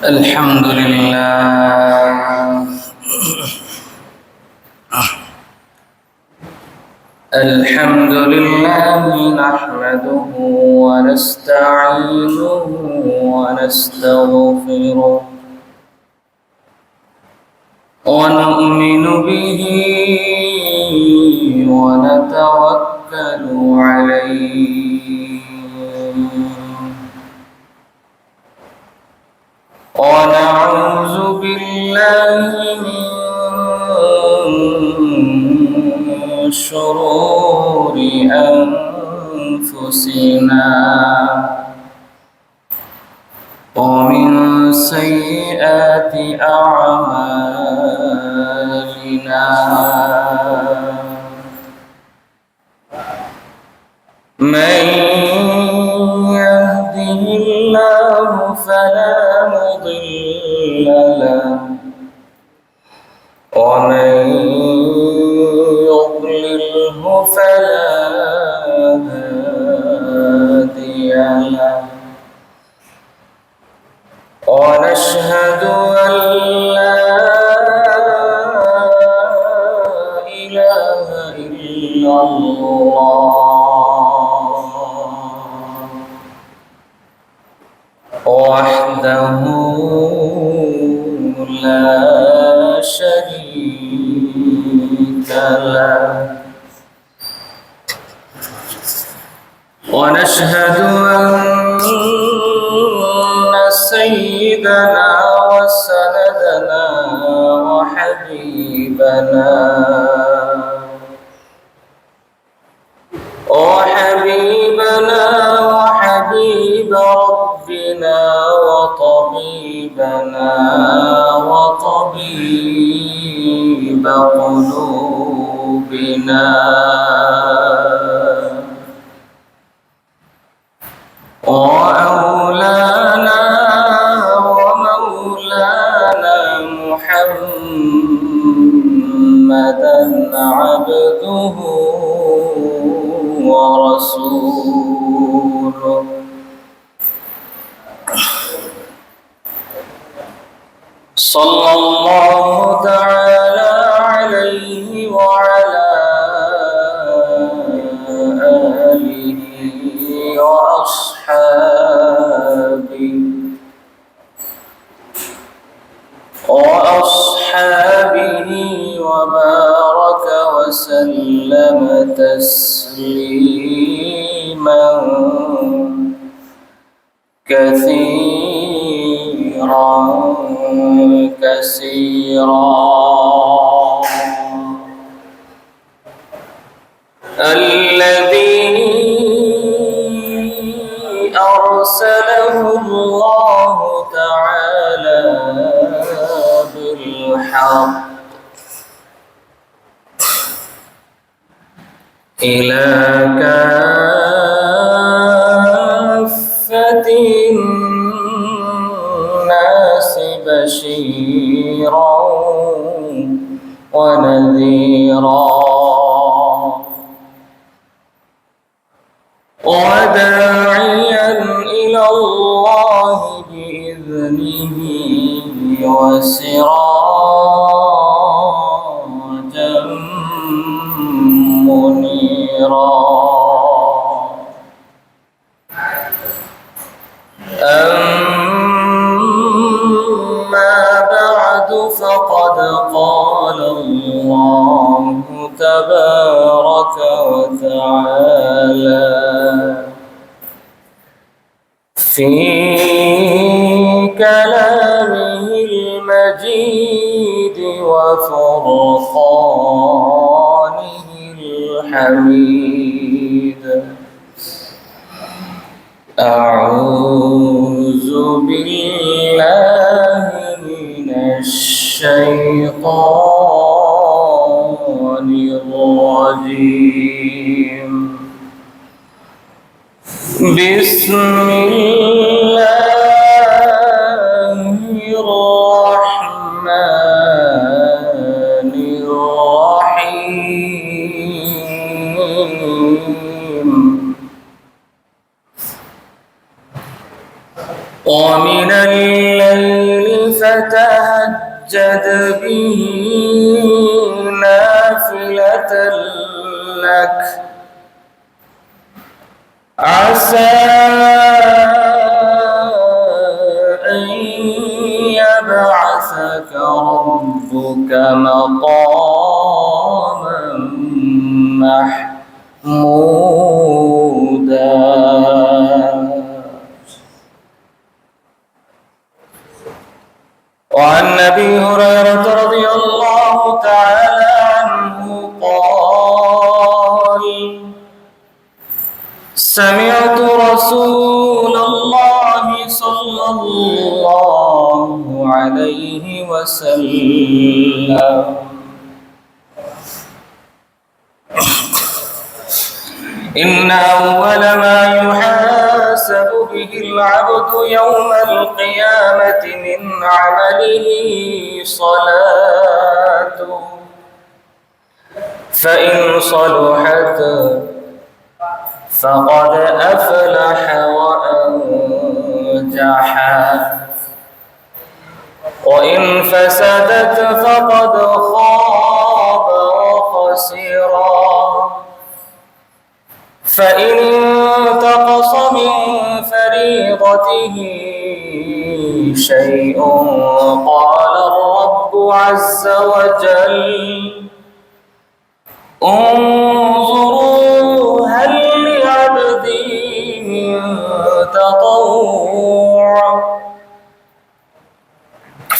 الحمد لله نحمده ونستعينه ونستغفره ونؤمن به ونتوكل عليه ونعوذ بالله من شرور أنفسنا ومن سيئات أعمالنا من يهده الله فلا مضل له ومن يضلله فلا هادي له ونشهد أن لا إله إلا الله وحده لا شريك له ونشهد أن سيدنا وسندنا وحبيبنا وحبيب ربنا وطبيب قلوبنا وأولانا ومولانا محمدا عبده ورسوله صلى الله تعالى عليه وعلى آله وأصحابه وبارك وسلم تسليما كثيرا الذي أرسله الله تعالى بالحق إلى كافة الناس بشيرا ونذيرا وداعيا إلى الله بإذنه وسراجا منيرا أما بعد فقد قال الله تبارك وتعالى في كلامه المجيد وفرقانه الحميد أعوذ بالله من الشيطان الرجيم بسم الله الرحمن الرحيم ومن الليل فتهجد به نافلة لك عسى أن يبعثك ربك مقاما محمودا. وعن أبي هريرة رضي الله تعالى عنه قال: سمعت رسول الله صلى الله عليه وسلم إن أول ما يحاسب به العبد يوم القيامة من عمله صلاته، فإن صلحت فقد أفلح وأنجح، وإن فسدت فقد خاب وخسر. فإن انتقص من فريضته شيء قال الرب عز وجل: انظروا هل لعبدي من تطوع،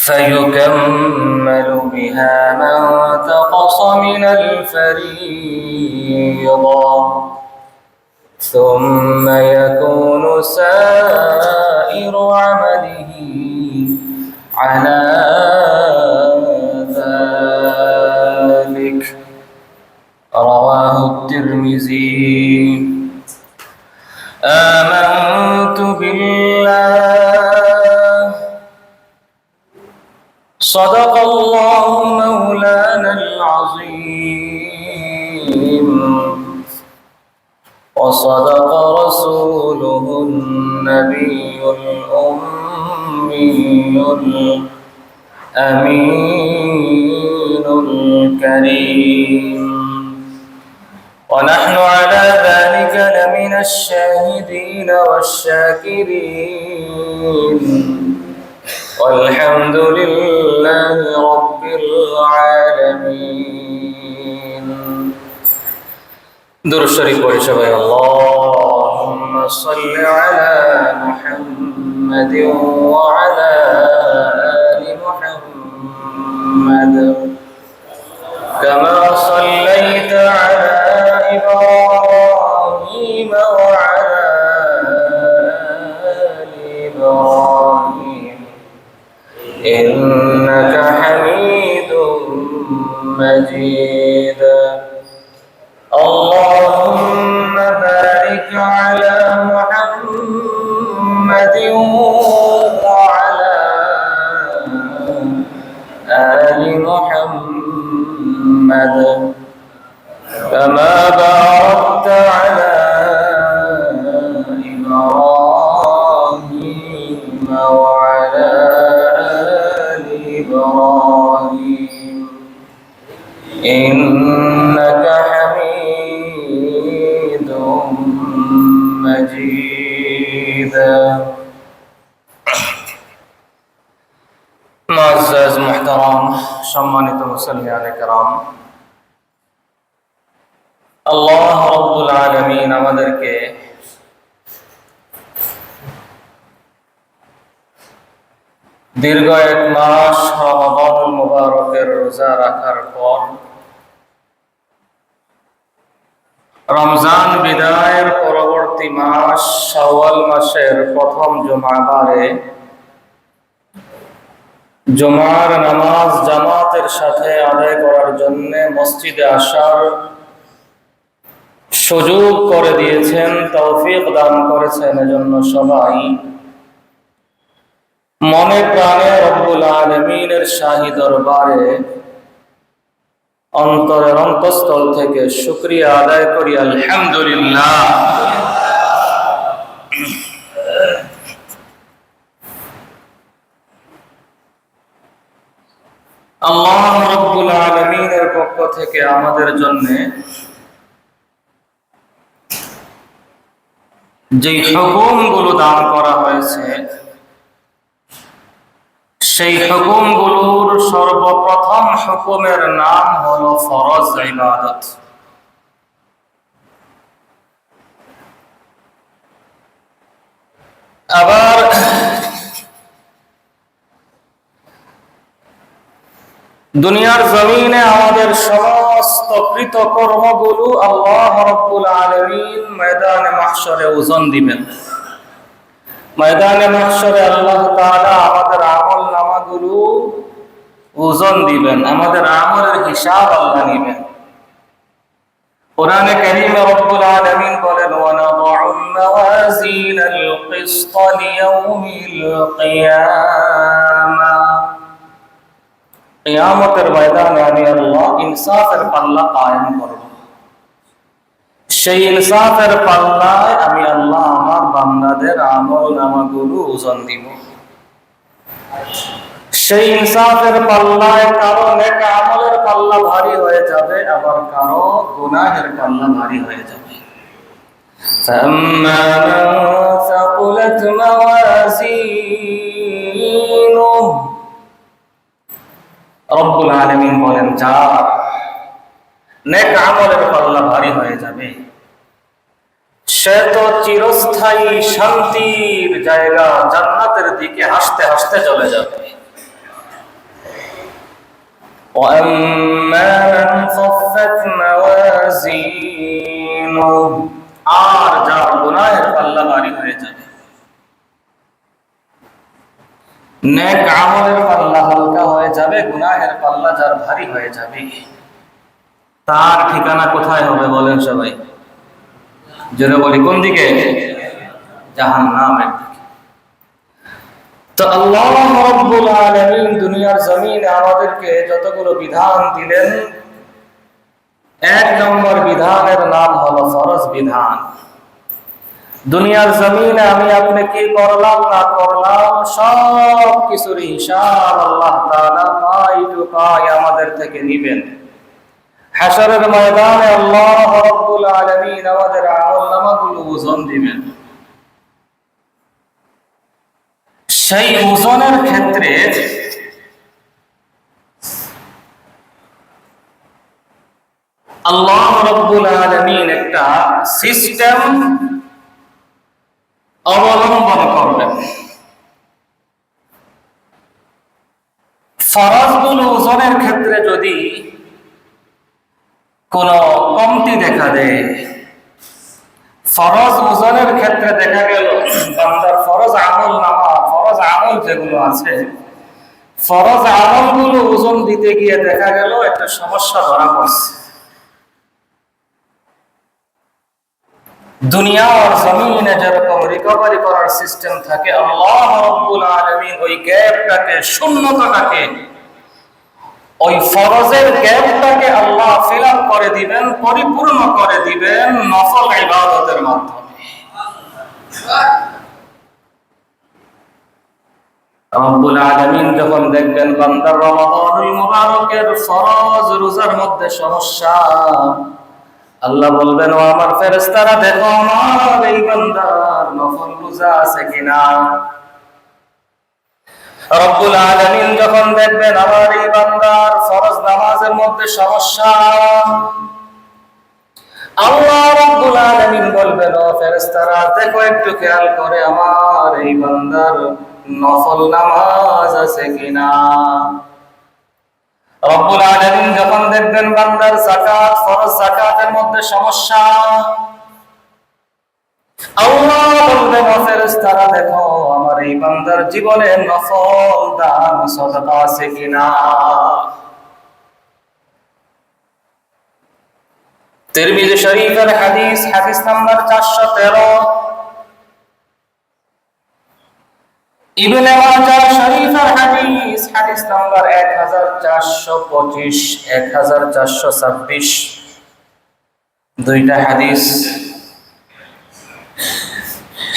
فيكمل بها ما انتقص من الفريضة، ثم يكون سائر عمله على ذلك. رواه الترمذي. آمنت بالله. صدق الله مولانا العظيم، وصدق رسوله النبي الأمي الأمين الكريم، ونحن على ذلك لمن الشاهدين والشاكرين، والحمد لله رب العالمين. درود شريف পড়ি সবাই। اللهم صل على محمد وعلى آل محمد كما صليت على إبراهيم وعلى آل إبراهيم إنك حميد مجيد. اللهم بارك على محمد وعلى آل محمد كما باركت على إبراهيم وعلى آل إبراهيم إنك حميد مجيد. মুআজ্জাজ মুহতারাম, সম্মানিত মুসল্লিয়ান কিরাম, আল্লাহ রাব্বুল আলামিন আমাদেরকে দীর্ঘ এক মাস রমাদানুল মুবারকের রোজা রাখার পর রমজান বিদায়ের পরবর্তী মাস শাওয়াল মাসের প্রথম জুমাবারে জুমার নামাজ জামাতের সাথে আদায় করার জন্য মসজিদে আসার সুযোগ করে দিয়েছেন, তৌফিক দান করেছেন। এজন্য সবাই মনে প্রাণে রব্বুল আলামিনের শাহী দরবারে অন্তরের অন্তঃস্থল থেকে শুকরিয়া আদায় করি, আলহামদুলিল্লাহ। আল্লাহ রাব্বুল আলামিনের পক্ষ থেকে আমাদের জন্য যে হুকুমগুলো দান করা হয়েছে, সেই হুকুমগুলোর সর্বপ্রথম হুকুমের নাম হলো ফরজ ইবাদত। আবার দুনিয়ার জমিনে আমাদের সমস্ত কৃতকর্মগুলো আল্লাহ রাব্বুল আলামিন ময়দানে মাহশরে ওজন দিবেন। ময়দানে মাহশরে আল্লাহ তাআলা আমাদের আমল নামাগুলো ওজন দিবেন, আমাদের আমলের হিসাব আল্লাহ নেবেন। কোরআনে কারীমে রব্বুল আলামিন বলেন, ওয়া নাদাউল মাওয়াজিনাল কিসত লিয়াউমিল কিয়ামা, কিয়ামতের ময়দানে আমি আল্লাহ ইনসাফের পাল্লা কায়েম করব। সেই ইনসাফের পাল্লায় আমি আল্লাহ আমার বান্দাদের আমল নামাগুলো ওজন দিব। সেই ইনসাফের পাল্লায় কারো নেক আমলের পাল্লা ভারী হয়ে যাবে, আবার কারো গুনাহের পাল্লা ভারী হয়ে যাবে। فَأَمَّا مَنْ ثَقُلَتْ مَوَازِينُهُ, রব্বুল আলামিন বলেন, যার নেক আমলের পাল্লা ভারী হয়ে যাবে, সে তো চিরস্থায়ী শান্তির জায়গা জান্নাতের দিকে হাসতে হাসতে চলে যাবে। وَأَمَّا مَنْ خَفَّتْ مَوَازِينُهُ, আর যার গুনাহের পাল্লা ভারী হয়ে যাবে, নেক আমলের পাল্লা হালকা হয়ে যাবে, গুনাহের পাল্লা যার ভারী হয়ে যাবে, তার ঠিকানা কোথায় হবে বলেন সবাই? জোরে বলি, কোন দিকে? জাহান্নামের দিকে। তো আল্লাহ রাব্বুল আলামিন দুনিয়ার জমিনে আমাদেরকে যতগুলো বিধান দিলেন, এক নম্বর বিধানের নাম হলো ফরজ বিধান। দুনিয়ার জমিনে আমি আপনি কি করলাম না করলাম সব কিছুর হিসাব আল্লাহ তাআলা পাই টু পাই আমাদের থেকে নেবেন। হাশরের ময়দানে আল্লাহ রাব্বুল আলামিন আমাদের আমল নামাগুলো ওজন দিবেন। সেই ওজনের ক্ষেত্রে আল্লাহ রাব্বুল আলামিন একটা সিস্টেম অবলম্বন করবেন। ফরজগুলো ওজনের ক্ষেত্রে যদি কোন কমতি দেখা দেয়, ফরজ ওজনের ক্ষেত্রে দেখা গেল বান্দার ফরজ আমল নামা, ফরজ আমল যেগুলো আছে, ফরজ আমলগুলো ওজন দিতে গিয়ে দেখা গেল একটা সমস্যা ধরা পড়ছে। দুনিয়া আর জমিনে যেরকম রিকভারি করার সিস্টেম থাকে, আল্লাহ রাব্বুল আলামিন ওই গ্যাপটাকে, শূন্যতাটাকে, ওই ফরজের গ্যাপটাকে আল্লাহ ফিল আপ করে দিবেন, পরিপূর্ণ করে দিবেন নফল ইবাদতের মাধ্যমে। রব্বুল আলামিন যখন দেখবেন বান্দার রমাদানুল মুবারকের ফরজ রোজার মধ্যে সমস্যা, আল্লাহ বলবেন, ও আমার ফেরেশতারা দেখো আমার এই বান্দার নফল রোজা আছে কিনা। রব্বুল আলামিন যখন দেখবেন আমার এই বান্দার ফরজ নামাজের মধ্যে সমস্যা, আল্লাহ রাব্বুল আলামিন বলবেন, ও ফেরেশতারা দেখো একটু খেয়াল করে আমার এই বান্দার নফল নামাজ আছে কিনা। রব্বুল আলামিন যখন দেখবেন বান্দার যাকাত, ফরজ যাকাতের মধ্যে সমস্যা, আল্লাহ বলবেন, ও ফেরেশতারা দেখো আমার এই বান্দার জীবনে নফল দান সাদাকা আছে কিনা। তিরমিজি শরীফের হাদিস, হাদিস নাম্বার 413, ইবনে মাজাহ শরীফের হাদিস, হাদিস নাম্বার 1425, 1426, দুইটা হাদিস।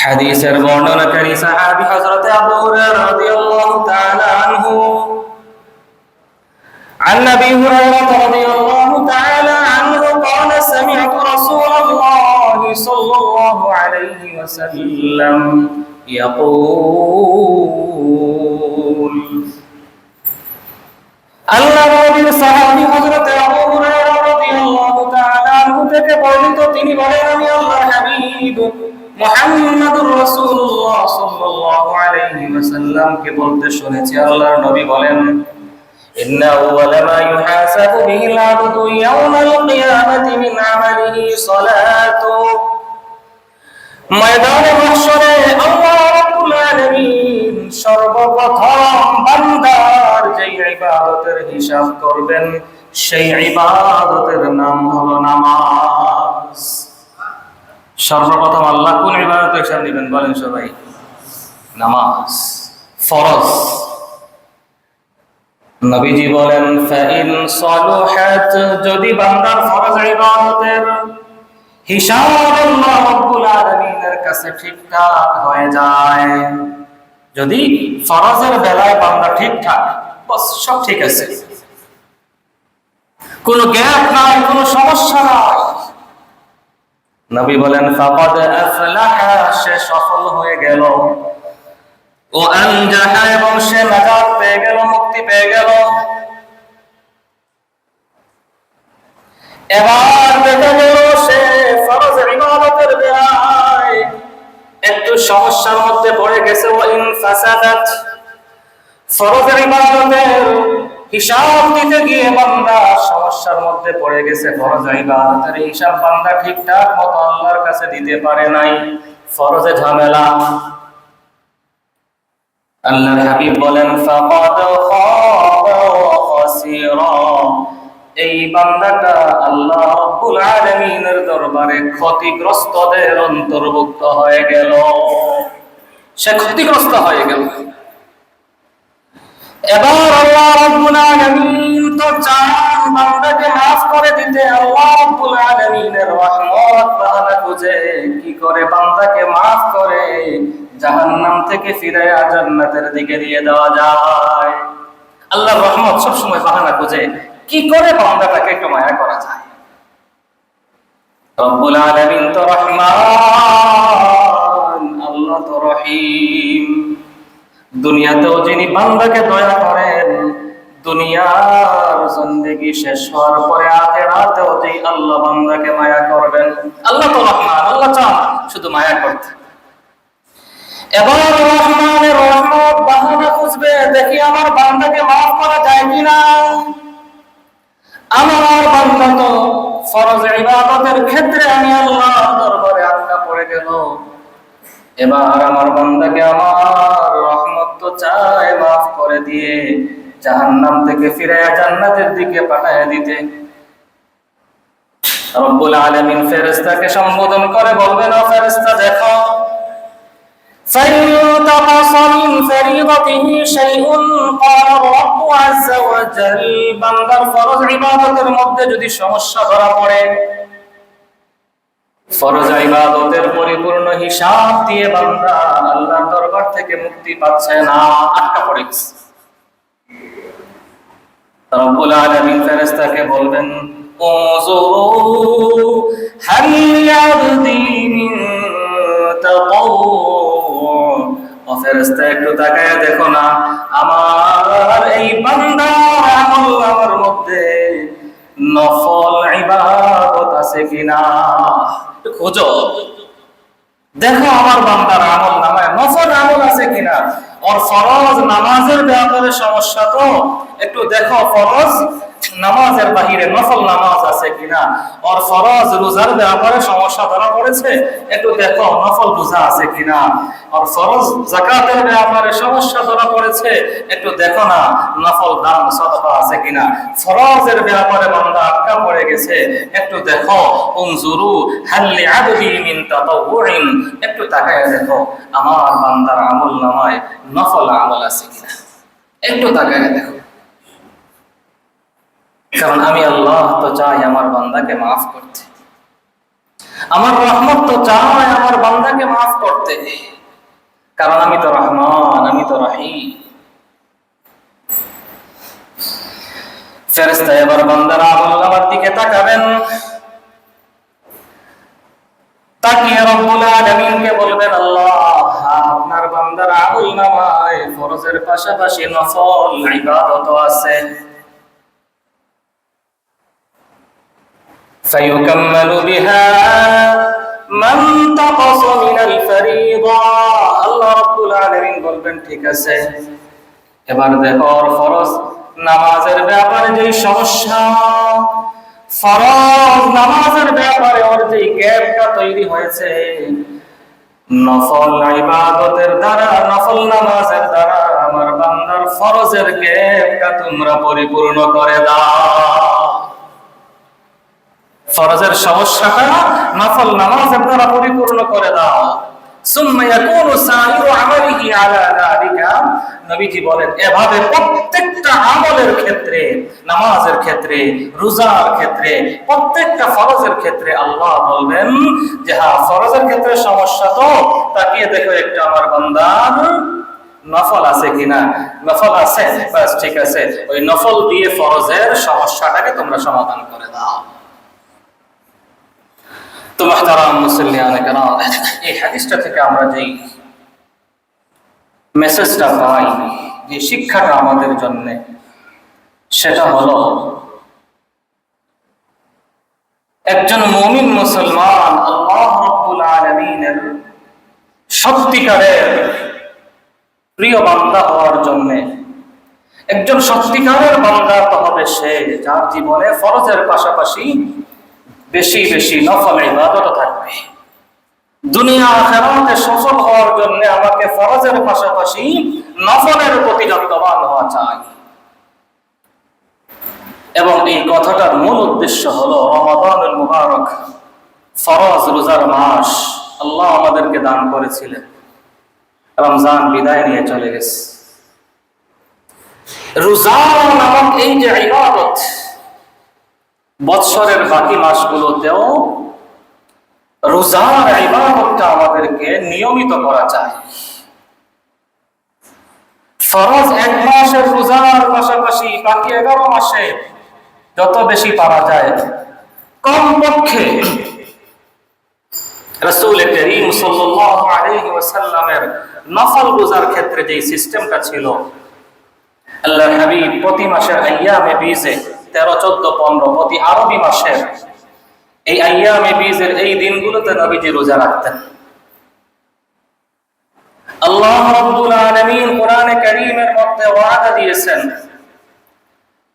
হাদিসের বর্ণনাকারী সাহাবী হযরত আবু হুরায়রা রাদিয়াল্লাহু তাআলা আনহু, أبي هريرة رضي الله تعالى عنه قال سمعت رسول الله صلى الله عليه وسلم يقول আল্লাহ নবীর সাহাবী হযরত আবু হুরায়রা রাদিয়াল্লাহু তাআলা আনহু থেকে বর্ণিত, তিনি বলেন, আমি আল্লাহর হাবিব মুহাম্মদুর রাসূলুল্লাহ সাল্লাল্লাহু আলাইহি ওয়াসাল্লাম কে বলতে শুনেছি, আল্লাহর নবী বলেন, ইন্না আউওয়ালা মা ইউহাসাবু বিহিল আবদু ইয়াওমাল কিয়ামাতি মিন আমালিহি সালাতু। ময়দানে মাহশরে আল্লাহ রাব্বুল আলামিন সর্বপ্রথম বান্দার যে ইবাদতের হিসাব করবেন, সেই ইবাদতের নাম হলো নামাজ। সর্বপ্রথম আল্লাহ কোন ইবাদতের হিসাব নেবেন বলেন সবাই? নামাজ, ফরজ। নবীজি বলেন, ফাইন সালুহাত, যদি বান্দার ফরজ ইবাদতের হিসাব আল্লাহ রাব্বুল আলামিনের কাছে ঠিকঠাক হয়ে যায়, যদি ফরজের বেলায় বান্দা ঠিকঠাক, বস সব ঠিক আছে, কোনো গ্যাপ নাই, কোনো সমস্যা নাই, নবী বলেন, ফাকাদ আফলাহা, সে সফল হয়ে গেল, ও আনজাহা, এবং সে নাজাত পেয়ে গেল, মুক্তি পেয়ে গেল। এবার দেখা গেল সে ফরজ ইবাদতের বেলায় একটু সমস্যার মধ্যে পড়ে গেছে, ওয়াইন ফাসাদাত, ফরজ ইবাদতের হিসাব দিতে গিয়ে বান্দা সমস্যার মধ্যে পড়ে গেছে, ফরজ ইবাদতের হিসাব বান্দা ঠিকঠাক মতো আল্লাহর কাছে দিতে পারে নাই, ফরজে ঝামেলা। আল্লাহর হাবিব বলেন, ফাকাদ খাসিরা, এই বান্দাটা আল্লাহ রাব্বুল আলামিনের দরবারে ক্ষতিগ্রস্তদের অন্তর্ভুক্ত হয়ে গেল, সে ক্ষতিগ্রস্ত হয়ে গেল। এবার আল্লাহ রাব্বুল আলামিন তো চান বান্দাকে maaf করে দিতে, আল্লাহ রাব্বুল আলামিনের রহমত বাহানা খুঁজে কি করে বান্দাকে maaf করে জাহান্নাম থেকে ফিরায়া জান্নাতের দিকে দিয়ে দেওয়া যায়। আল্লাহর রহমত সব সময় বাহানা খুঁজে কি করে বান্দাটাকে একটু মায়া করা যায়। রব্বুল আলামিন তো রহমান, আল্লাহ তো রহিম। দুনিয়াতেও যিনি বান্দাকে দয়া করেন, দুনিয়ার জিন্দেগি শেষ হওয়ার পরে আখিরাতেও যেই আল্লাহ বান্দাকে মায়া করবেন। আল্লাহ তো রহমান, আল্লাহ চান শুধু মায়া করতে। এবার রহমানের রহমত বাহানা খুঁজবে, দেখি আমার বান্দাকে মাফ করা যায় কিনা। আমার বান্দা তো ফরজ ইবাদতের ক্ষেত্রে আমি আল্লাহর দরবারে আটকা পড়ে গেল, এবার আমার বান্দাকে আমার রহমত তো চায় মাফ করে দিয়ে জাহান্নাম থেকে ফিরায়া জান্নাতের দিকে পাঠায় দিতে। রব্বুল আলামিন ফেরেশতাকে সম্বোধন করে বলবেন, ও ফেরেশতা দেখো, فانتقص من فريضته شيء قال الرب عز وجل, বান্দার ফরজ ইবাদতের মধ্যে যদি সমস্যা ধরা পড়ে, ফরজ ইবাদতের পরিপূর্ণ হিসাব দিয়ে বান্দা আল্লাহর দরবার থেকে মুক্তি পাচ্ছে না, আটকা পড়ে গেছে, রব্বুল আলামিন ফেরেশতাকে বলবেন, উযুরু হাল ইয়াবদি মিন তাতাওউ, ও ফেরেশতা একটু তাকায় দেখো না, আমার এই বান্দার আমলের মধ্যে নফল ইবাদত আছে কিনা, খোঁজো দেখো আমার বান্দার আমল নামায় নফল আমল আছে কিনা। ওর ফরজ নামাজের ব্যাপারে সমস্যা, তো একটু দেখো ফরজ নামাজের বাহিরে নফল নামাজ আছে কিনা। ওর ফরজ রোজার ব্যাপারে সমস্যা ধরা পড়েছে, একটু দেখো নফল রোজা আছে কিনা। ওর ফরজ যাকাতের ব্যাপারে সমস্যা ধরা পড়েছে, একটু দেখো না নফল দান সাদাকা আছে কিনা। ফরজের ব্যাপারে বান্দা আটকা পড়ে গেছে, একটু দেখো উনজুরু হাল লিআবদি মিন তাতাওউইন, একটু তাকায় দেখো আমার বান্দার আমল নামায় নফল আমল আছে কিনা, একটু তাকায় দেখো। কারণ আমি আল্লাহ তো চাই আমার বান্দাকে মাফ করতে, আমার রহমত তো চাই আমার বান্দাকে মাফ করতে, কারণ আমি তো রহমান, আমি তো রহিম। ফেরেশতা এবার বান্দার আমলনামার দিকে তাকাবেন, তাকিয়ে রব্বুল আলামিনকে বলবেন, আল্লাহ আপনার বান্দার আমলনামায় ফরজের পাশাপাশি নফল ইবাদতও আছে। فيكمل بها من تقص من الفريضة। আল্লাহ রাব্বুল আলামিন বলবেন, ঠিক আছে, এবার দেখো ফরজ নামাজের ব্যাপারে যে সমস্যা, ফরজ নামাজের ব্যাপারে ওর যে গ্যাপটা তৈরি হয়েছে, নফল ইবাদতের দ্বারা, নফল নামাজের দ্বারা আমার বান্দার ফরজের গ্যাপটা তোমরা পরিপূর্ণ করে দাও। ফরজের সমস্যাটা নফল নামাজের দ্বারা পরিপূর্ণ করে দাও। সুম্মা ইয়াকুনু সাইরু আমালিহি আলা যালিকা। নবীজি বলেন, এভাবে প্রত্যেকটা আমলের ক্ষেত্রে, নামাজের ক্ষেত্রে, রোজার ক্ষেত্রে, প্রত্যেকটা ফরজের ক্ষেত্রে আল্লাহ বলবেন যে হ্যাঁ, ফরজের ক্ষেত্রে সমস্যা তো তাকিয়ে দেখো একটা আমার বান্দার নফল আছে কিনা। নফল আছে, বাস ঠিক আছে, ওই নফল দিয়ে ফরজের সমস্যাটাকে তোমরা সমাধান করে দাও। তো মুহতারাম মুসল্লিয়ানে কেরাম, এই হাদিসটা থেকে আমরা যেই মেসেজটা পাই, যে শিক্ষাটা আমাদের জন্য, সেটা হলো একজন মুমিন মুসলমান আল্লাহ রাব্বুল আলামিনের সত্যিকারের প্রিয় বান্দা হওয়ার জন্য, একজন সত্যিকারের বান্দা তো হবে সে যার জীবনে ফরজের পাশাপাশি বেশি বেশি নফল ইবাদত থাকবে। দুনিয়া আখিরাতে সফল হওয়ার জন্য আমাকে ফরজের পাশাপাশি নফলের প্রতি যত্নবান হওয়া চাই। এবং এই কথাটার মূল উদ্দেশ্য হলো রমাদানুল মুবারক, ফরজ রোজার মাস আল্লাহ আমাদেরকে দান করেছিলেন। রমজান বিদায় নিয়ে চলে গেছে। রোজা নামক এই যে ইবাদত, বৎসরের বাকি মাসগুলোতেও রোজার ইবাদতটা আমাদেরকে নিয়মিত করা চাই। ফরজ এক মাসের রোজার পাশাপাশি বাকি 11 মাসে যত বেশি পারা যায়, কমপক্ষে রাসূল করিম সাল্লাল্লাহু আলাইহি ওয়াসাল্লামের নফল রোজার ক্ষেত্রে যে সিস্টেমটা ছিল, আল্লাহর হাবিব প্রতি মাসের আইয়ামে বীজে 13, 14, 15 প্রতি আরবি মাসের এই আইয়ামে বীজের এই দিনগুলোতে নবীজি রোজা রাখতেন। আল্লাহ রাব্বুল আলামিন কোরআনে কারীমের মধ্যে ওয়াদা দিয়েছেন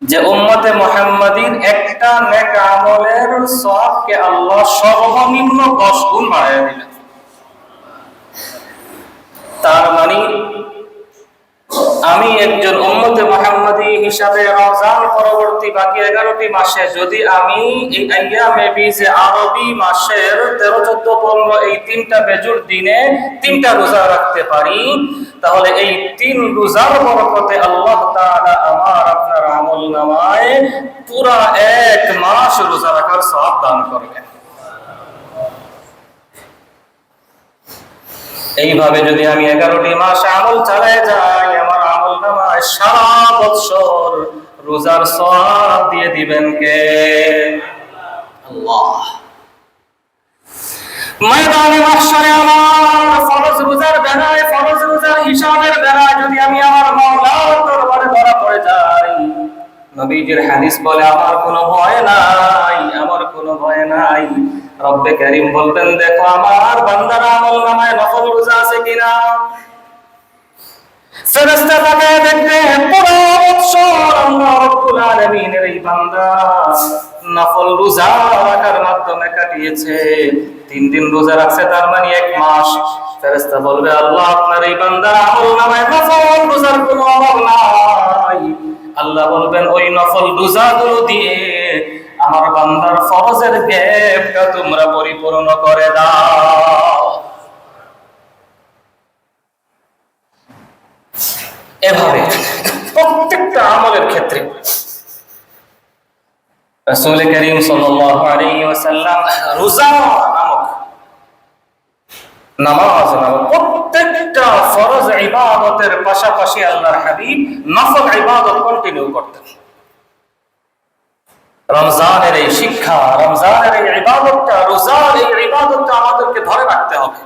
যে উম্মতে মুহাম্মাদীর একটা নেক আমলের সওয়াবকে আল্লাহ সর্বনিম্ন 10 গুণ বাড়ায় দিবেন। তার মানে আমি একজন উম্মতে মুহাম্মাদী হিসাবে রমজান পরবর্তী বাকি 11টি মাসে যদি আমি এই আইয়ামে বীজে আরবি মাসের 13, 14, 15 এই 3টা বেজুর দিনে 3টা রোজা রাখতে পারি, তাহলে এই 3 রোজার বরকতে আল্লাহ তাআলা আমার আপনার আমলনামায় পুরা 1 মাস রোজা রাখার সওয়াব দান করবেন। এইভাবে যদি আমি 11টি মাস আমল চালায় যাই, আমার আমলনামায় সারা বছর রোজার সওয়াব দিয়ে দিবেন কে? আল্লাহ। ময়দানে মাহশরে আমার ফরজ রোজার বেলায়, ফরজ রোজার হিসাবের বেলায় যদি আমি আমার মাওলার দরবারে ধরা পড়ে যাই, নবীজির হাদিস বলে আমার কোনো ভয় নাই, আমার কোনো ভয় নাই। রব্বে কারীম বলবেন, দেখো আমার বান্দার আমলনামায় নফল রোজা আছে কিনা। ফেরেশতা তাকায় দেখবে পুরো বছর আল্লাহ রাব্বুল আলামিনের এই বান্দা নফল রোজা রাখার মাধ্যমে কাটিয়েছে। 3 দিন রোজা রাখছে, তার মানে 1 মাস। ফেরেশতা বলবে, আল্লাহ আপনার এই বান্দার আমলনামায় নফল রোজার কোনো অভাব নাই। আল্লাহ বলবেন, ওই নফল রোজাগুলো দিয়ে আমার বান্দার ফরজের গ্যাপটা তোমরা পরিপূর্ণ করে দাও। এভাবে প্রত্যেকটা আমলের ক্ষেত্রে রাসূল করিম সাল্লাল্লাহু আলাইহি ওয়াসাল্লাম রোজা নামক, নামাজ নামক প্রত্যেকটা ফরজ ইবাদতের পাশাপাশি আল্লাহর হাবিব নফল ইবাদত কন্টিনিউ করতেন। রমজানের এই শিক্ষা, রমজানের এই ইবাদতটা, রোজার এই ইবাদতটা আমাদেরকে ধরে রাখতে হবে।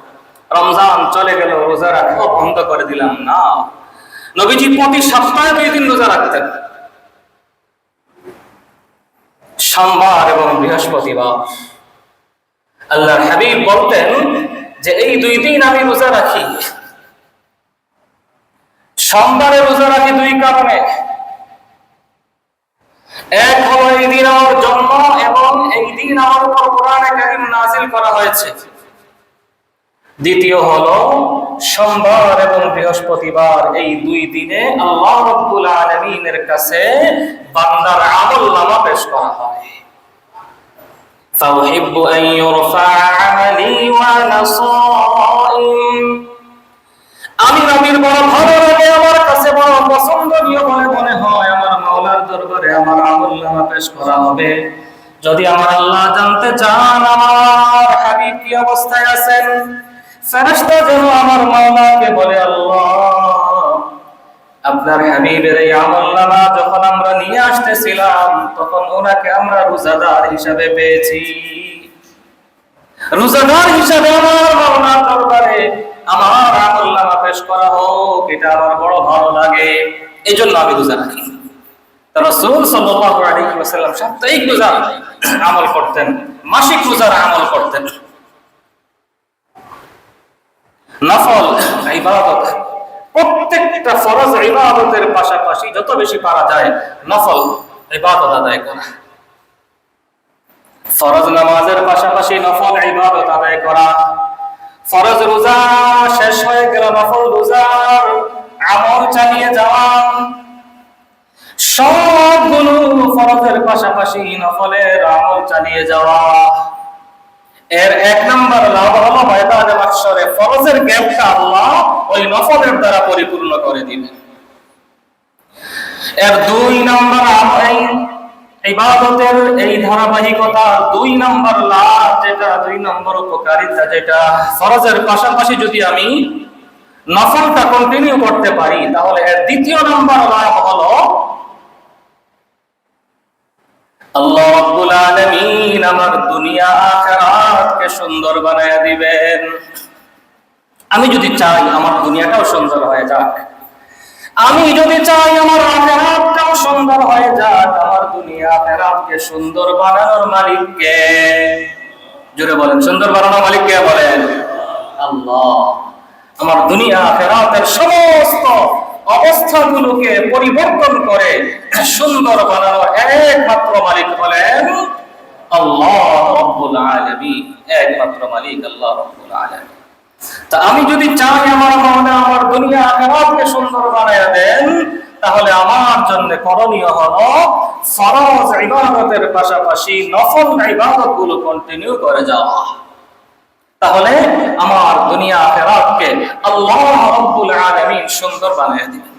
রমজান চলে গেল, রোজা রাখা বন্ধ করে দিলাম না। নবীজি প্রতি সপ্তাহে 2 দিন রোজা রাখতেন, সোমবার এবং বৃহস্পতিবার। আল্লাহর হাবিব বলতেন যে এই 2 দিন আমি রোজা রাখি। সোমবারে রোজা রাখি 2 কারণে। এক হলো এই দিন আমার জন্ম এবং এই দিন আমার উপর কোরআনে কারীম নাযিল করা হয়েছে। দ্বিতীয় হলো সোমবার এবং বৃহস্পতিবার, এই 2 দিনে আল্লাহ রাব্বুল আলামিনের কাছে বান্দার আমলনামা পেশ করা হয়। ফাউহিব্বু আন ইউরফা আমালি ওয়া আনা সাইম। আমি নবীর বড় ভালো লাগে, আমার কাছে বড় পছন্দনীয় বলে মনে হয় আমার মাওলার দরবারে আমার আমলনামা পেশ করা হবে। যদি আমার আল্লাহ জানতে চান আমার হাবিব কি অবস্থায় আছেন, ফেরেশতা যেন আমার মাওলাকে বলে, আল্লাহ আপনার হাবিবের এই আমলনামা যখন আমরা নিয়ে আসতেছিলাম তখন ওনাকে আমরা রোজাদার হিসাবে পেয়েছি। রোজাদার হিসাবে আমার মাওলার দরবারে আমার আমলনামা পেশ করা হোক, এটা আমার বড় ভালো লাগে। এজন্য আমি রোজা রাখি। রাসূল সাল্লাল্লাহু আলাইহি ওয়াসাল্লাম সাপ্তাহিক রোজা আমল করতেন, মাসিক রোজার আমল করতেন। নফল ইবাদত, প্রত্যেকটা ফরজ ইবাদতের পাশাপাশি যত বেশি পারা যায় নফল ইবাদত আদায় করা। ফরজ নামাজের পাশাপাশি নফল ইবাদত আদায় করা। ফরজ রোজা শেষ হয়ে গেল, নফল রোজার আমল চালিয়ে যাওয়া। সবগুলো ফরজের পাশাপাশি নফলের আমল চালিয়ে যাওয়া। এর 1 নম্বর লাভ হলো ময়দানে মাহশরে ফরজের গ্যাপটা আল্লাহ ওই নফলের দ্বারা পরিপূর্ণ করে দিবেন। এর 2 নম্বর ইবাদতের এই ধারাবাহিকতা, 2 নম্বর লাভ যেটা, 2 নম্বর উপকারিতা যেটা, ফরজের পাশাপাশি যদি আমি নফলটা কন্টিনিউ করতে পারি তাহলে এর 2য় নম্বর লাভ হলো আল্লাহ রাব্বুল আলামিন আমার দুনিয়া আখিরাতকে সুন্দর বানায়া দিবেন। আমি যদি চাই আমার দুনিয়াটাও সুন্দর হয়ে যাক, আমি যদি চাই আমার আখিরাতটাও সুন্দর হয়ে যাক, আমার দুনিয়া আখিরাতকে সুন্দর বানানোর মালিক কে? জোরে বলেন, সুন্দর বানানোর মালিক কে বলেন? আল্লাহ। আমার দুনিয়া আখিরাতের সমস্ত অবস্থাগুলোকে পরিবর্তন করে সুন্দর বানানোর একমাত্র মালিক হলেন আল্লাহ রাব্বুল আলামিন। একমাত্র মালিক আল্লাহ রাব্বুল আলামিন। তা আমি যদি চাই আমার মাওলা আমার দুনিয়া আখিরাতকে সুন্দর বানায়া দেন, তাহলে আমার জন্য করণীয় হলো ফরজ ইবাদতের পাশাপাশি নফল ইবাদতগুলো কন্টিনিউ করে যাওয়া। তাহলে আমার দুনিয়া আখিরাতকে আল্লাহ রাব্বুল আলামিন সুন্দর বানায়া দিবেন।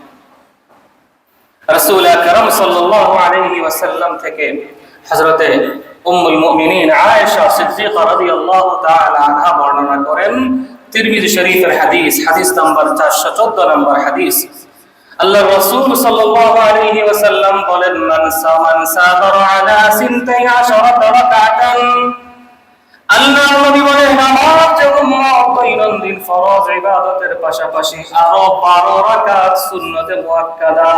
রাসূল আকরাম সাল্লাল্লাহু আলাইহি ওয়াসাল্লাম থেকে হযরতে উম্মুল মুমিনিন আয়েশা সিদ্দিকা রাদিয়াল্লাহু তাআলা আনহা বর্ণনা করেন, তিরমিজি শরীফের হাদিস, হাদিস নাম্বার 414 নম্বর হাদিস। আল্লাহর রাসূল সাল্লাল্লাহু আলাইহি ওয়াসাল্লাম বলেন, মান সাবারা আলা 12 রাকাতান। আল্লাহর নবী বলেন, আমার যে উম্মত দৈনন্দিন ফরজ ইবাদতের পাশাপাশি আরো 12 রাকাত সুন্নতে মুআক্কাদা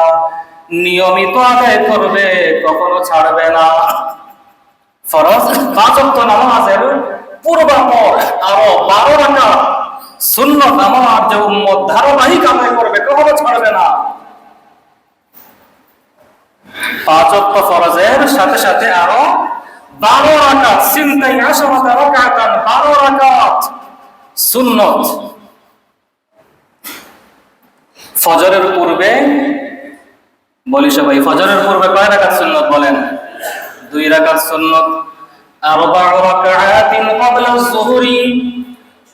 নিয়মিত আদায় করবে, কখনো ছাড়বে না। ফরজ 5 ওয়াক্ত নামাজের পূর্বাপর আরো 12 রাকাত সুন্নত আমার যে উম্মত ধারাবাহিক আদায় করবে, কখনো ছাড়বে না। 5 ওয়াক্ত ফরজের সাথে সাথে আরো 12 রাকাত, 12 রাকাতান, 12 রাকাত সুন্নত। ফজরের পূর্বে বলি সবাই, ফজরের পূর্বে কয় রাকাত সুন্নত বলেন? 2 রাকাত সুন্নত। 4 রাকাতাতিন ক্বাবলা যুহরি,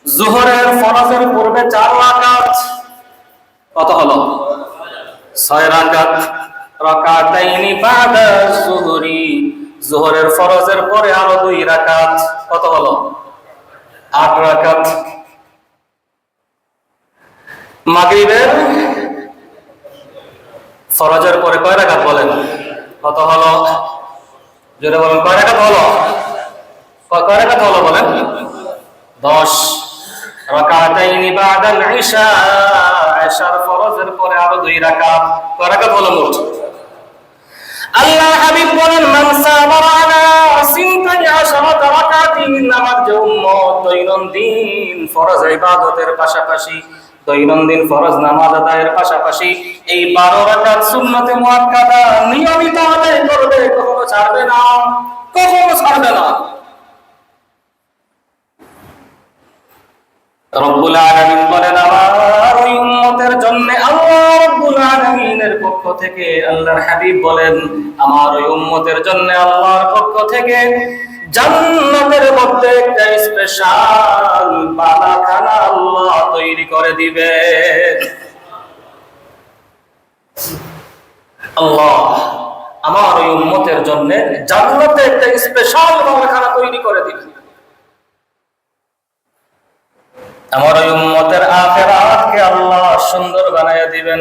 যোহরের ফরজের পূর্বে 4 রাকাত, কত হলো? 6 রাকাত। রাকাতাইনি বাদা যুহরি, যোহরের ফরজের পরে আরো 2 রাকাত, কত হলো? 8 রাকাত। মাগরিবের ফরজের পরে কয় রাকাত বলেন? কত হলো? জোরে বলেন, কয় রাকাত হলো? কয় রাকাত হলো বলেন? 10 রাকাতাইনি বাদাল ইশা, ইশার ফরজের পরে আরো 2 রাকাত। কয় রাকাত হলো মোট? আল্লাহ হাবিব বলেন, মান সাবারানা সিনতাই আশরাত রাকাতিন, আমার যে উম্মত দৈনন্দিন ফরজ ইবাদতের পাশাপাশি, দৈনন্দিন ফরজ নামাজ আদায়ের পাশাপাশি এই 12 রাকাত সুন্নতে মুআক্কাদা নিয়মিত আদায় করবে, কখনো ছাড়বে না, কখনো ছাড়বে না। রব্বুল আলামিন বলেন, আমার ওই উম্মতের জন্য আল্লাহ রব্বুল আলামিনের পক্ষ থেকে, আল্লাহর হাবিব বলেন, আমার ওই উম্মতের জন্য আল্লাহর পক্ষ থেকে জান্নাতের মধ্যে একটা স্পেশাল বালাখানা আল্লাহ তৈরি করে দিবে। আল্লাহ আমার ওই উম্মতের জন্য জান্নাতে একটা স্পেশাল বালাখানা তৈরি করে দিবে। আমার ওই উম্মতের আখিরাতকে আল্লাহ সুন্দর বানায়া দিবেন।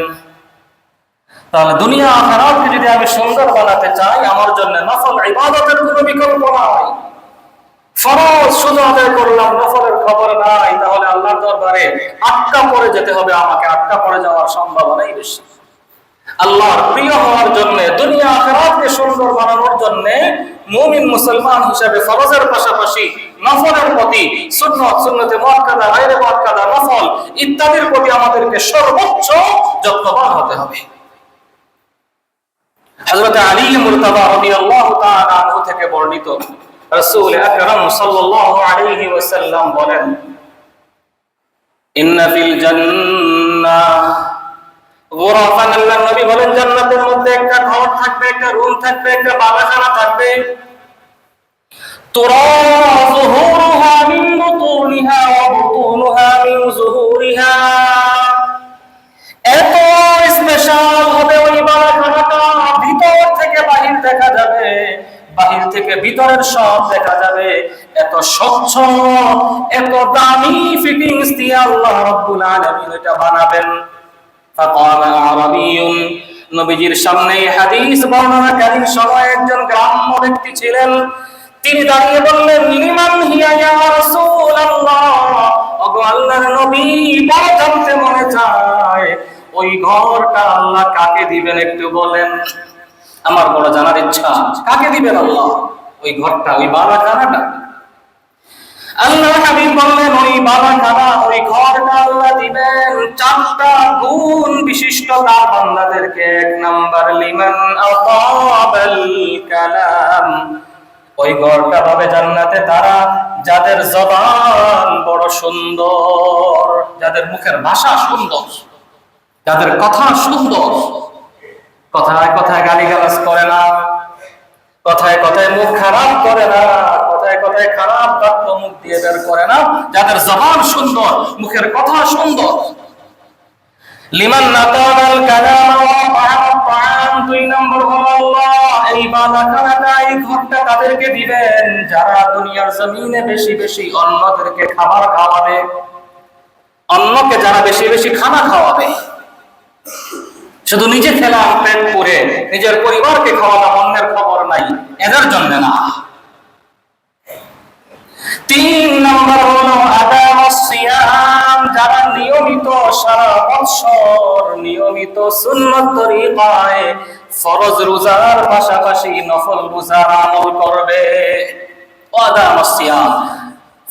তাহলে দুনিয়া আখিরাতকে যদি আমি সুন্দর বানাতে চাই, আমার জন্য নফল ইবাদতের কোনো বিকল্প নাই। ফরজ শুধু আদায় করলাম, নফলের খবর নাই, তাহলে আল্লাহর দরবারে আটকা পড়ে যেতে হবে আমাকে, আটকা পড়ে যাওয়ার সম্ভাবনাই বেশি। আল্লাহর প্রিয় হওয়ার জন্য, দুনিয়া আখিরাতকে সুন্দর বানানোর জন্য মুমিন মুসলমান হিসেবে ফরজের পাশাপাশি নফলের প্রতি, সুন্নাত, সুন্নতে মুআক্কাদা, গায়রে মুআক্কাদা, নফল ইত্যাদির প্রতি আমাদেরকে সর্বোচ্চ যত্নবান হতে হবে। হযরত আলী মুরতাদা রাদিয়াল্লাহু তাআলা আনহু থেকে বর্ণিত, রাসূল আকরাম সাল্লাল্লাহু আলাইহি ওয়াসাল্লাম বলেন, ইন্না ফিল জান্নাহ গুরাফান, আল্লাহর নবী বলেন, জান্নাতের মধ্যে একটা ঘর থাকবে, একটা রুম থাকবে, একটা বালাখানা থাকবে। তুরা যুহুরুহা মিন বুতুনিহা ওয়া বুতুনুহা মিন যুহুরিহা, এত স্পেশাল হবে ওই বালাখানাটা, ভিতর থেকে বাহির দেখা যাবে, বাহির থেকে ভিতরের সব দেখা যাবে। এত স্বচ্ছ, এত দামি ফিটিংস দিয়ে আল্লাহ রাব্বুল আলামিন এটা বানাবেন। ফাকাল আরাবিয়ুন, নবীজির সামনে হাদিস বর্ণনাকারীর সময় একজন গ্রাম্য ব্যক্তি ছিলেন। তিনি দাঁড়িয়ে বললেন, লিমান হিয়া ইয়া রাসূলুল্লাহ, ওগো আল্লাহর নবী, বড় জানতে মনে চায় ওই ঘরটা আল্লাহ কাকে দিবেন একটু বলেন। আমার বড় জানার ইচ্ছা, কাকে দিবেন আল্লাহ ওই ঘরটা, ওই বালাখানাটা? আল্লাহ হাবিব বললেন, ওই বালাখানা, ওই ঘরটা আল্লাহ দিবেন 4টা গুণ বিশিষ্ট তার বান্দাদেরকে। 1 নাম্বার, লিমান আতাবাল কালাম, ওই ঘরটা পাবে জান্নাতে তারা যাদের জবান বড় সুন্দর, যাদের মুখের ভাষা সুন্দর, যাদের কথা সুন্দর, কথায় কথায় গালিগালাজ করে না, কথায় কথায় মুখ খারাপ করে না, কথায় কথায় খারাপ বাক্য মুখ দিয়ে বের করে না, যাদের জবান সুন্দর, মুখের কথা সুন্দর। লিমান নাতাবাল কালাম ওয়া তাআম, 2 নম্বর হলো আল্লাহ এই বালাখানাটা, এই ঘরটা তাদেরকে দিবেন যারা দুনিয়ার জমিনে বেশি বেশি অন্যদেরকে খাবার খাওয়াবে, অন্যকে যারা বেশি বেশি খানা খাওয়াবে। শুধু নিজে খেলাম পেট পুরে, নিজের পরিবারকে খাওয়ালাম, অন্যের খবর নাই, এদের জন্য না। 3 নম্বর হলো আদামুস সিয়াম, যারা নিয়মিত সারা বছর নিয়মিত সুন্নাত তরিকায় ফরজ রোজার পাশাপাশি নফল রোজার আমল করবে। আদামুস সিয়াম,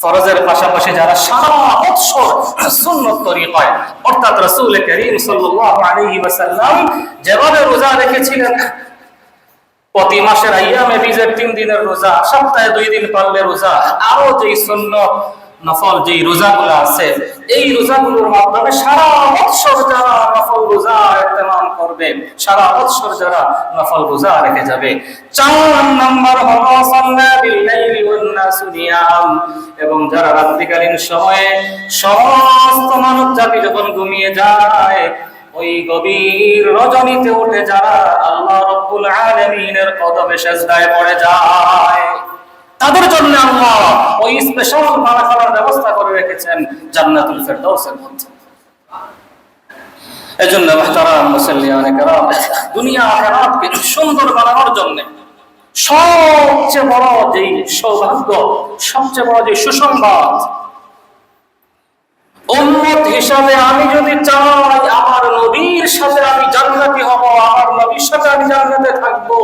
ফরজের পাশাপাশি যারা সারা বছর সুন্নাত তরিকায়, অর্থাৎ রাসূল করিম সাল্লাল্লাহু আলাইহি ওয়াসাল্লাম যেভাবে রোজা রেখেছিলেন, প্রতি মাসের আইয়ামে বীজের 3 দিনের রোজা, সপ্তাহে 2 দিন পারলে রোজা, আরো যেই সুন্নাত নফল যেই রোজাগুলো আছে, এই রোজাগুলোর মাধ্যমে সারা বছর যারা নফল রোজা ইহতেমাম করবে, সারা বছর যারা নফল রোজা রেখে যাবে। 4 নম্বর হলো সাল্লা বিল লাইলি ওয়ান নাসু নিয়াম, এবং যারা রাত্রিকালীন সময়ে সমস্ত মানব জাতি যখন ঘুমিয়ে যায়, ওই গভীর রজনীতে উঠে যারা আল্লাহ রাব্বুল আলামিনের কদমে সিজদায় পড়ে যায়, তাদের জন্য আল্লাহ ওই স্পেশাল বালাখানার ব্যবস্থা করে রেখেছেন জান্নাতুল ফেরদাউসের মধ্যে। এজন্য মুহতারাম মুসল্লিয়ানে কেরাম, দুনিয়া আখিরাতকে সুন্দর বানানোর জন্য, সবচেয়ে বড় যে সৌভাগ্য, সবচেয়ে বড় যে সুসংবাদ, উম্মত হিসাবে আমি যদি চাই আমার নবীর সাথে আমি জান্নাতি হব, আমার নবীর সাথে আমি জান্নাতে থাকবো,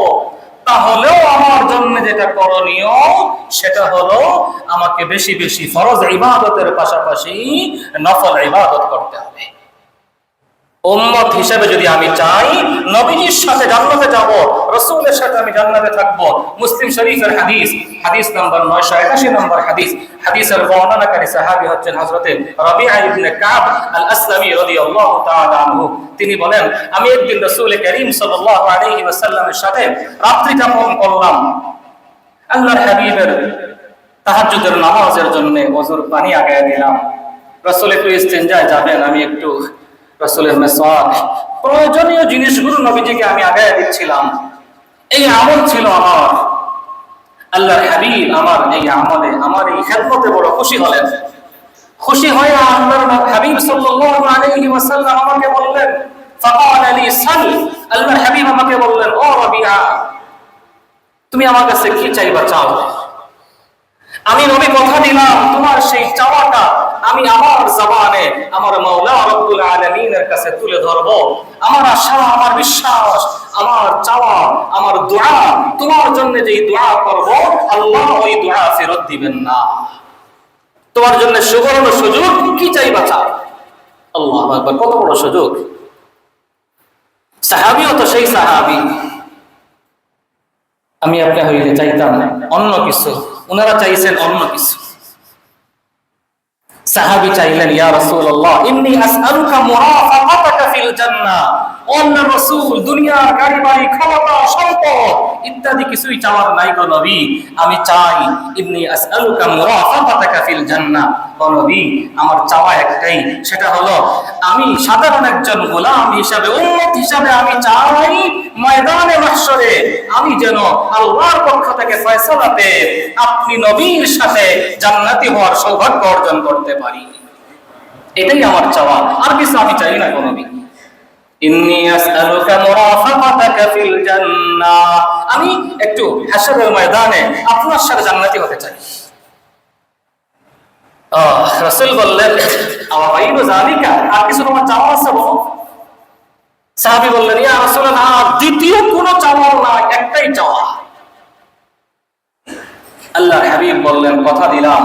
তাহলেও আমার জন্য যেটা করণীয় সেটা হলো আমাকে বেশি বেশি ফরজ ইবাদতের পাশাপাশি নফল ইবাদত করতে হবে। উম্মত হিসেবে যদি আমি চাই নবীজির সাথে জান্নাতে যাব, রাসূলের সাথে আমি জান্নাতে থাকব, মুসলিম শরীফের হাদিস, হাদিস নাম্বার 981 নম্বর হাদিস, হাদিসের বর্ণনাকারী সাহাবী হচ্ছেন হযরতে রাবিআ ইবনে কাব আল আসলামী রাদিয়াল্লাহু তাআলা আনহু। তিনি বলেন, আমি একদিন রাসূল করিম সাল্লাল্লাহু আলাইহি ওয়াসাল্লামের সাথে রাত্রি যাপন করলাম। আল্লাহর হাবিবের তাহাজ্জুদের নামাজের জন্য ওযুর পানি আগায় দিলাম। রাসূল একটু ইস্তেনজায় যাবেন, আমি একটু রাসূলের মেসওয়াক, প্রয়োজনীয় জিনিসগুলো নবীজিকে আমি আগায় দিচ্ছিলাম। এই আমল ছিল আমার। আল্লাহর হাবিব আমার এই আমলে, আমার এই খেদমতে বড় খুশি হলেন। খুশি হয়ে আল্লাহর হাবিব সাল্লাল্লাহু আলাইহি ওয়াসাল্লাম আমাকে বললেন, ফাকালা লি সাল, আল্লাহর হাবিব আমাকে বললেন, ও রাবিআ, তুমি আমার কাছে কি চাইবা চাও। আমি নবী কথা দিলাম তোমার সেই চাওয়াটা আমি আমার জবানে আমার মাওলা রব্বুল আলামিনের কাছে তুলে ধরব। আমার আশা, আমার বিশ্বাস, আমার চাওয়া, আমার দোয়া, তোমার জন্য যেই দোয়া করব আল্লাহ ওই দোয়া ফেরত দিবেন না। তোমার জন্য সুবর্ণ সুযোগ, কি চাইবা চাও। আল্লাহু আকবার, কত বড় সুযোগ। সাহাবীও তো সেই সাহাবী। আমি আপনি হইলে চাইতাম অন্য কিছু, ওনারা চাইছেন অন্য কিছু। সাহাবী চাইলেন, ইয়া রাসূলুল্লাহ ইন্নী আসআলুকা মুরাফাকাতাকা ফিল জান্নাহ। অন্য রাসূল, দুনিয়ার গাড়ি বাড়ি ক্ষমতা সম্পদ ইত্যাদি কিছুই চাওয়ার নাই গো নবী, আমি চাই ইন্নী আসআলুকা মুরাফাকাতাকা ফিল জান্নাহ। ও নবী, আমার চাওয়া একটাই, সেটা হলো আমি সাধারণ একজন গোলাম হিসাবে, উম্মত হিসাবে আমি চাই ময়দানে মাহশরে আমি যেন আল্লাহর পক্ষ থেকে ফয়সালা পেয়ে আপনি নবীর সাথে জান্নাতি হওয়ার সৌভাগ্য অর্জন করতে পারি। এটাই আমার চাওয়া, আর কিছু আমি চাই না গো নবী। ইন্নী আসআলুকা মুরাফাকাতাকা ফিল জান্নাহ, আমি একটু হাশরের ময়দানে আপনার সাথে জান্নাতি হতে চাই। রাসূল বললেন, আওয়াইবু যালিকা, আর কিছু তোমার চাওয়া আছে বলো। সাহাবী বললেন, ইয়া রাসূলুল্লাহ, দ্বিতীয় কোনো চাওয়া না, একটাই চাওয়া। আল্লাহর হাবিব বললেন, কথা দিলাম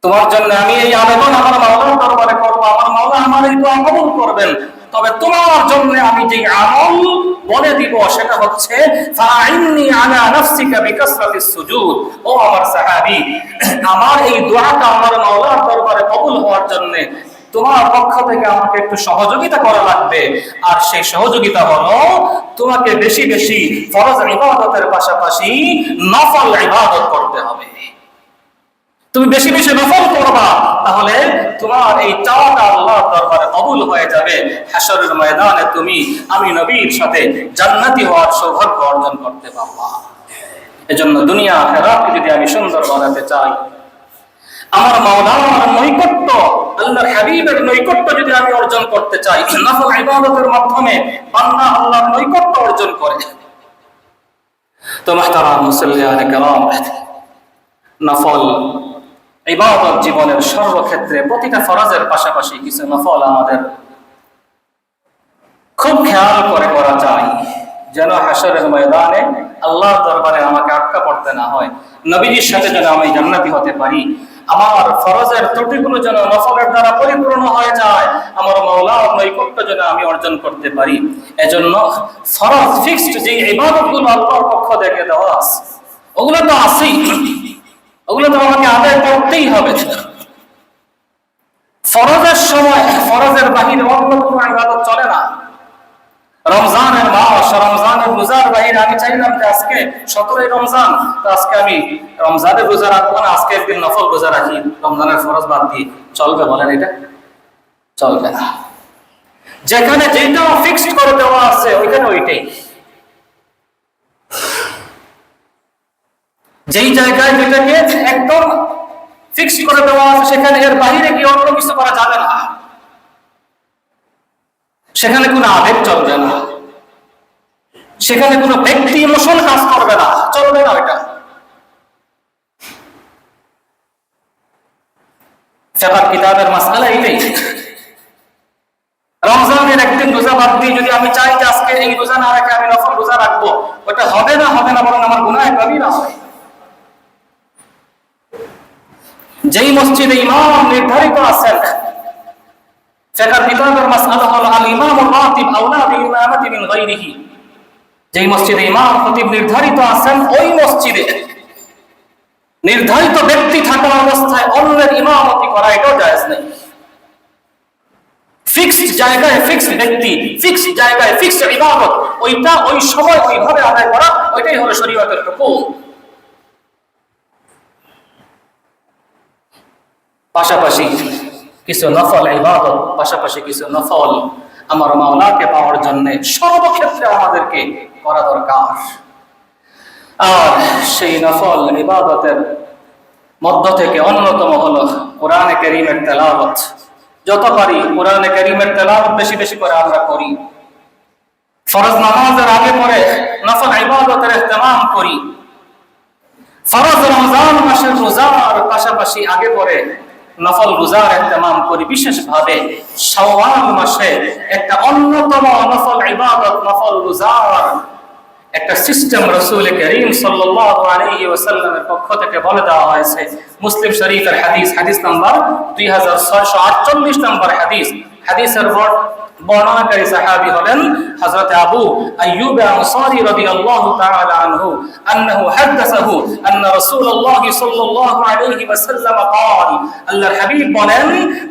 তোমার জন্য আমি এই আবেদন আমার মাওলার দরবারে করব, আমার মাওলা আমার এই দোয়া কবুল করবেন। তবে তোমার জন্য আমি যে আমল বলে দিব সেটা হচ্ছে ফাইন্নি আলা নাফসিকা বিকাসরাতিস সুজুদ। ও আমার সাহাবী, আমার এই দোয়াটা আমার মাওলার দরবারে কবুল হওয়ার জন্য তোমার পক্ষ থেকে আমাকে একটু সহযোগিতা করা লাগবে। আর সেই সহযোগিতা হলো তোমাকে বেশি বেশি ফরজ ইবাদতের পাশাপাশি নফল ইবাদত করতে হবে। তুমি বেশি বেশি নফল করবা, তাহলে তোমার এই চাওয়াটা আল্লাহর দরবারে কবুল হয়ে যাবে। হাশরের ময়দানে তুমি আমি নবীর সাথে জান্নাতি হওয়ার সৌভাগ্য অর্জন করতে পারবা। এজন্য দুনিয়া আখিরাতকে যদি আমি সুন্দর বানাতে চাই, আমার মাওলার নৈকট্য, আল্লাহর হাবিবের নৈকট্য যদি আমি অর্জন করতে চাই, নফল ইবাদতের মাধ্যমে বান্দা আল্লাহর নৈকট্য অর্জন করে। তো মুহতারাম মুসল্লিয়ানে কেরাম, নফল ইবাদত জীবনের সর্বক্ষেত্রে প্রতিটা ফরজের পাশাপাশি কিছু নফল আমাদের খুব খেয়াল করে করা চাই, যেন হাশরের ময়দানে আল্লাহর দরবারে আমাকে আটকা পড়তে না হয়, নবীজির সাথে যেন আমি জান্নাতি হতে পারি, আমার ফরজের ত্রুটিগুলো যেন নফলের দ্বারা পরিপূর্ণ হয়ে যায়, আমার মাওলার নৈকট্য যেন আমি অর্জন করতে পারি। এজন্য ফরজ ফিক্সড যে ইবাদতগুলো আল্লাহর পক্ষ থেকে দেওয়া আছে, ওগুলো তো আছেই, ওগুলো তো আমাকে আদায় করতেই হবে। ফরজের সময় ফরজের বাহিরে অন্য কোনো ইবাদত চলে না। রমজানের মাস, রমজানের রোজার বাহিরে আমি চাইলাম যে আজকে 17ই রমজান, তো আজকে আমি রমজানের রোজা রাখবো না, আজকে একদিন নফল রোজা রাখি রমজানের ফরজ বাদ দিয়ে, চলবে বলেন? এটা চলবে না। যেখানে যেটা ফিক্সড করে দেওয়া আছে ওইখানে ওইটাই, যেই জায়গায় যেটাকে একদম ফিক্সড করে দেওয়া আছে সেখানে এর বাহিরে কি অন্য কিছু করা যাবে না, সেখানে কোনো আবেগ চলবে না। সেখানে কোনো ব্যক্তি ইমোশন কাজ করবে না, চলবে না ওইটা। ফিকহ কিতাবের মাসআলা এটাই। রমজানের একদিন রোজা বাদ দিয়ে যদি আমি চাই যে আজকে এই রোজা না রেখে আমি নফল রোজা রাখবো, ওটা হবে না, বরং আমার গুনাহ কবিরা হবে। যেই মসজিদে ইমাম নির্ধারিত আছেন, ফিকহ কিতাবের মাসআলা হলো আল ইমামুল রাতিব আওলা বিল ইমামাতি মিন গায়রিহি। যেই মসজিদে ইমাম খতিব নির্ধারিত আছেন, ওই মসজিদে নির্ধারিত ব্যক্তি থাকা অবস্থায় অন্যের ইমামতি করা এটাও জায়েজ নেই। ফিক্সড জায়গায় ফিক্সড ব্যক্তি, ফিক্সড জায়গায় ফিক্সড ইবাদত, ওইটা ওই সময় ওইভাবে আদায় করা, ওইটাই হলো শরীয়তের হুকুম। পাশাপাশি কিছু নফল ইবাদত, পাশাপাশি কিছু নফল আমার মাওলাকে পাওয়ার জন্য সর্বক্ষেত্রে আমাদেরকে করা দরকার। আর সেই নফল ইবাদতের মধ্য থেকে অন্যতম হলো কোরআনে কারীমের তেলাওয়াত। যত পারি কোরআনে কারীমের তেলাওয়াত বেশি বেশি করে আমরা করি। ফরজ নামাজের আগে পরে নফল ইবাদতের ইহতিমাম করি। ফরজ রমজান মাসের রোজার পাশাপাশি আগে পরে নফল রোজার ইহতিমাম করি। বিশেষভাবে শাওয়াল মাসে একটা অন্যতম নফল ইবাদত নফল রোজার একটা সিস্টেম রাসূল করিম সাল্লাল্লাহু আলাইহি ওয়াসাল্লামের পক্ষ থেকে বলে দেওয়া হয়েছে। মুসলিম শরীফের হাদিস নাম্বার 2648 নম্বর হাদিস। হাদিসের বর্ণনাকারী সাহাবী হলেন হযরত আবু আইয়ুব আনসারী রাদিয়াল্লাহু তাআলা আনহু আন্নাহু হাদাসাহু আন্না রাসূলুল্লাহ সাল্লাল্লাহু আলাইহি ওয়াসাল্লাম قال আল্লাহর হাবিব বলেন,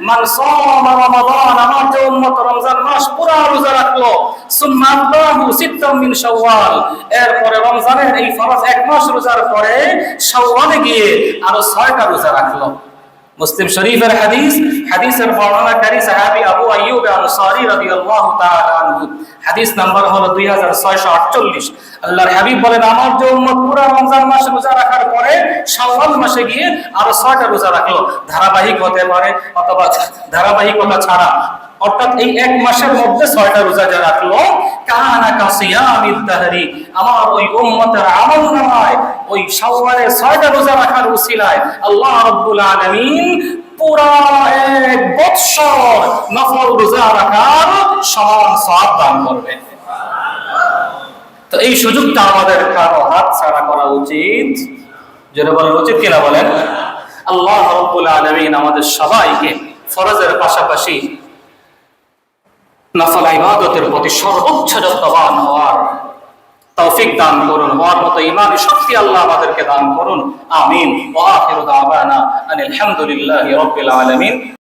মান সামা রমাদান, আমার যে উম্মত রমজান মাস পুরো রোজা রাখলো, সুম্মা আতবাহু সিত্তাম মিন শাওয়াল, এরপরে রমজানের এই ফরজ এক মাস রোজার পরে শাওয়ালে গিয়ে আরো 6টা রোজা রাখলো। মুসলিম শরীফের হাদিস। হাদিসের বর্ণনাকারী সাহাবী আবু আইয়ুব আনসারী রাদিয়াল্লাহু তাআলা আনহু। হাদিস নাম্বার হলো 2648। আল্লাহর হাবিব বলেন, আমার যে উম্মত পুরো রমজান মাস রোজা রাখার পরে শাওয়াল মাসে গিয়ে আরো 6টা রোজা রাখলো, ধারাবাহিক হতে পারে অথবা ধারাবাহিকতা ছাড়া, অর্থাৎ এই এক মাসের মধ্যে 6টা রোজা যা রাখলো, কানা কাসিয়ামিদ দাহরি, আমার ওই উম্মতের আমলনামায় ওই শাওয়ালে 6টা রোজা রাখার উসিলায় আল্লাহ রাব্বুল আলামিন পুরা এক বৎসর নফল রোজা রাখার সমান সওয়াব দান করবে। তো এই সুযোগটা আমাদের কারো হাতছাড়া করা উচিত, যেটা বলেন উচিত কিনা বলেন? আল্লাহ রাব্বুল আলামিন আমাদের সবাইকে ফরজের পাশাপাশি নফল ইবাদতের প্রতি সর্বোচ্চ যত্নবান হওয়ার তৌফিক দান করুন, হওয়ার মতো ঈমানি শক্তি আল্লাহ আমাদেরকে দান করুন। আমিন। ওয়া আখিরু দাওয়ানা আনিল হামদুলিল্লাহি রাব্বিল আলামিন।